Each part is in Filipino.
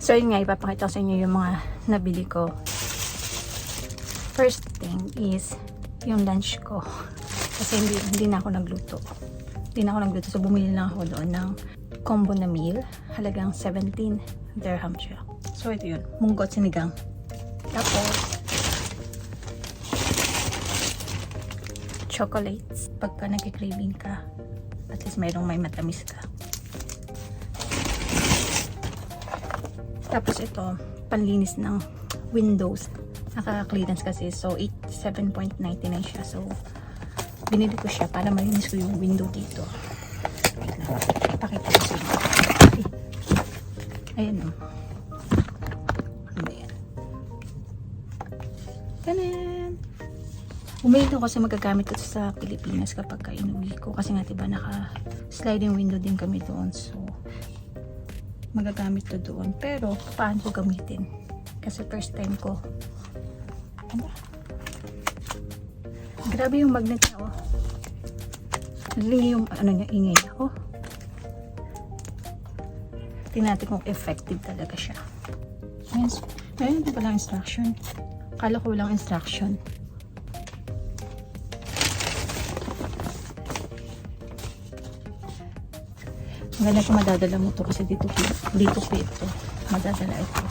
So yun nga, ipapakita ko sa inyo yung mga nabili ko. First thing is yung lunch ko. Kasi hindi na ako nagluto. So bumili lang ako doon ng combo na meal. Halagang 17 dirham siya. So ito yun, munggo at sinigang. Tapos chocolates. Pagka nagki-craving ka, at least may matamis ka. Tapos ito, panlinis ng windows. Nakaka-clearance kasi. So 7.99 siya. So binili ko siya para malinis ko yung window dito. Wait lang. Pakita ko sa inyo. Ayan o. Ano ba yan? Tanan! Bumili ko kasi magagamit ko sa Pilipinas kapag inuwi ko. Kasi nga diba naka-sliding window din kami doon. So magagamit to doon. Pero paano ko gamitin? Kasi first time ko. Ano? Grabe yung magnet niya, oh. Nalilig yung ano niya, ingay niya, oh. Tingnan natin kung effective talaga siya. Ayun din palang instruction. Kala ko walang instruction. Maganda kung madadala mo to kasi dito ito. Madadala ito.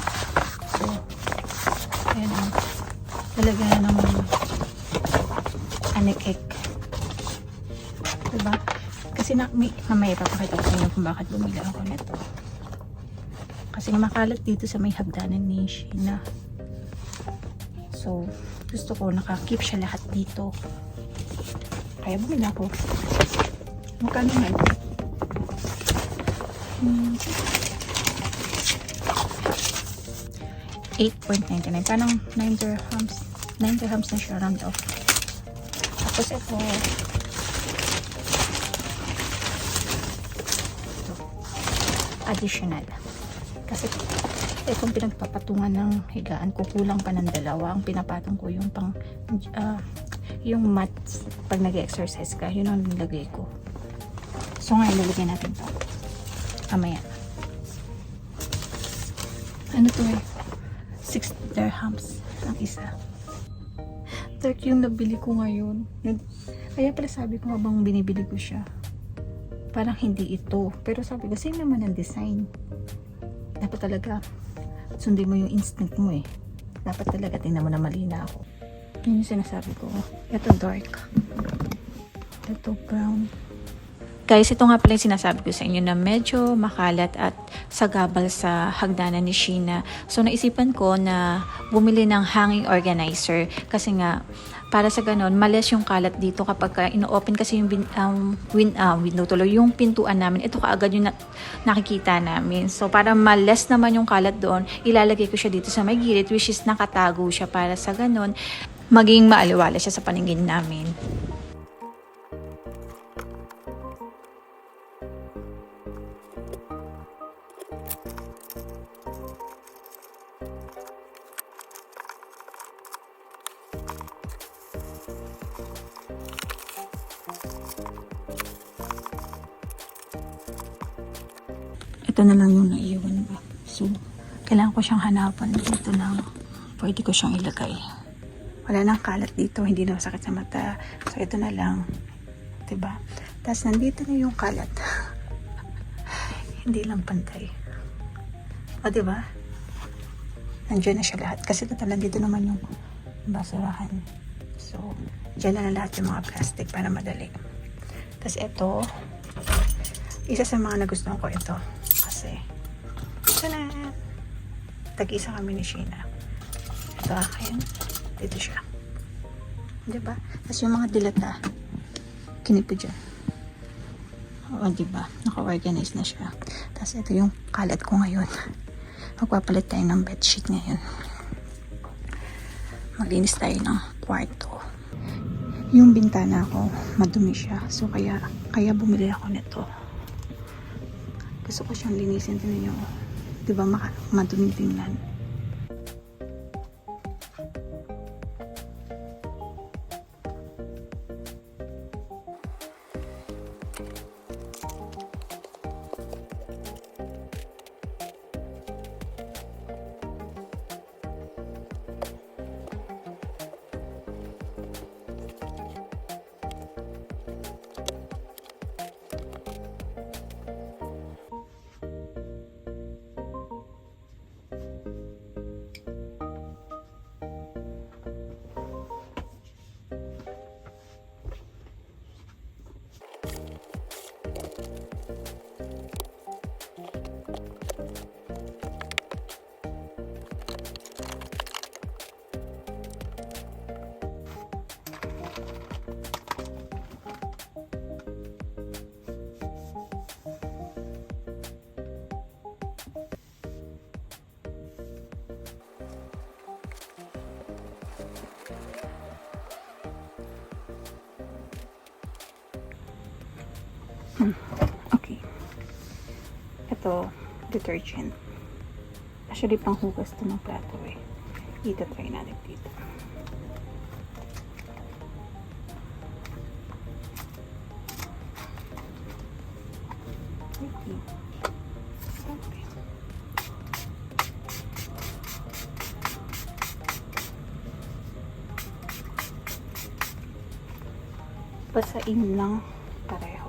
So, ayan, oh. Talaga na ng anekek. Diba? Kasi mamaya ipapakita ko sa inyo kung bakit bumili ako nito. Kasi makalat dito sa may hagdanan ni Sheena. So, gusto ko naka-keep siya lahat dito. Kaya bumili ako. Magkano nga ito? 8.99. Parang 9 dirhams. 9 dirhams na siya, round off. Tapos ito, additional. Kasi itong pinagpapatungan ng higaan ko, kulang pa ng dalawa. Ang pinapatong ko yung yung mats pag nag-exercise ka, yun ang nilagay ko. So ngayon, lalagyan natin to. Amaya. Ano to eh? 6 dirhams ang isa. Turkey yung nabili ko ngayon. Kaya pala sabi ko habang binibili ko siya, parang hindi ito. Pero sabi ko, same naman ang design. Dapat talaga sundin mo yung instinct mo eh. Dapat talaga tingnan mo na mali na ako. Yun yung sinasabi ko. Ito dark. Ito brown. Guys, ito nga pala yung sinasabi ko sa inyo na medyo makalat at sagabal sa hagdanan ni Sheena. So, naisipan ko na bumili ng hanging organizer kasi nga, para sa ganon, malis yung kalat dito kapag ino-open kasi yung window tuloy, yung pintuan namin. Ito kaagad yung nakikita namin. So, para malis naman yung kalat doon, ilalagay ko siya dito sa may gilid, which is nakatago siya para sa ganon, maging maaliwala siya sa paningin namin. Ito na lang yung naiwan ba. So, kailangan ko siyang hanapan dito na pwede ko siyang ilagay. Wala nang kalat dito, hindi na sakit sa mata. So, ito na lang. Diba? Tapos, nandito na yung kalat. Hindi lang pantay. O, diba? Nandiyan na siya lahat. Kasi ito nandito naman yung basurahan. So, dyan na lahat yung mga plastic para madali. Tapos, ito, isa sa mga nagustuhan ko ito. Kasi, tada! Tag-isa kami ni Sheena. Ito akin. Dito siya. Diba? Tapos yung mga dilata, kinipo dyan. O, diba? Naka-organize na siya. Tapos ito yung kalat ko ngayon. Magpapalit tayo ng bedsheet ngayon. Maglinis tayo ng kwarto. Yung bintana ko, madumi siya. So, kaya bumili ako nito. Gusto ko siyang linisin. Tinan nyo. Diba madumi tingnan. Okay. Ito, detergent. Actually, panghugas to ng plato eh. Ita-try natin dito. Okay. Basain lang pareho.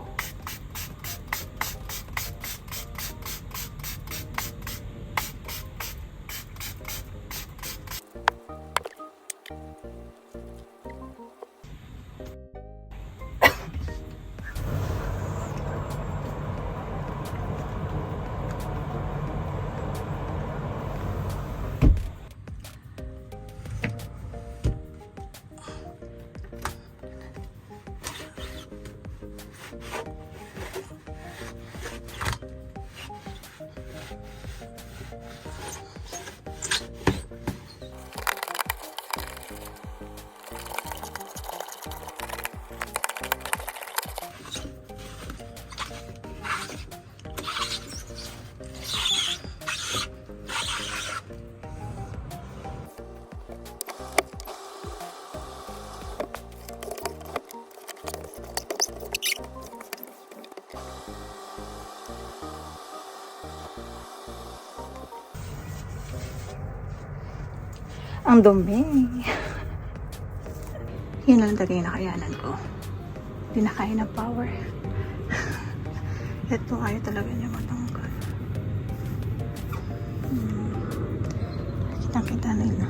Ang dumi. Yun lang talaga yung nakayanan ko. Hindi na kaya ng power. Ito, ayaw talaga niya matanggal. Kitang-kita nila.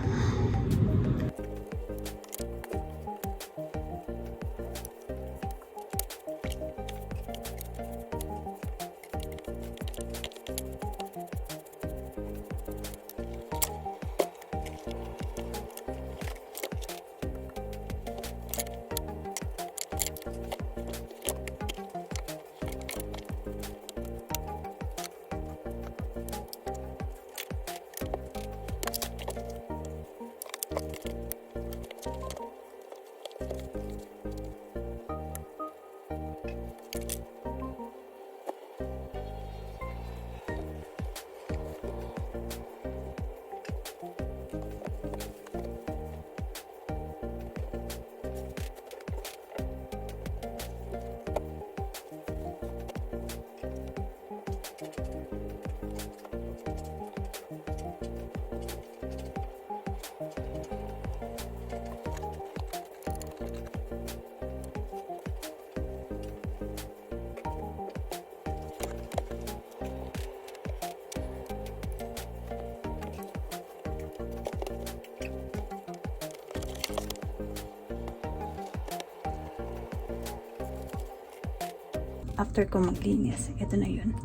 After ko maglinis, ito na yun.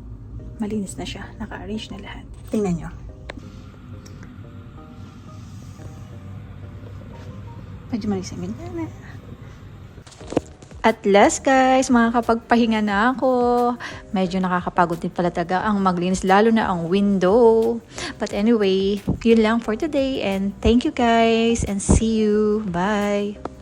Malinis na siya. Naka-arrange na lahat. Tingnan nyo. Medyo malinis ang bintana. At last guys, makakapagpahinga na ako. Medyo nakakapagod din pala talaga ang maglinis, lalo na ang window. But anyway, yun lang for today. And thank you guys and see you. Bye!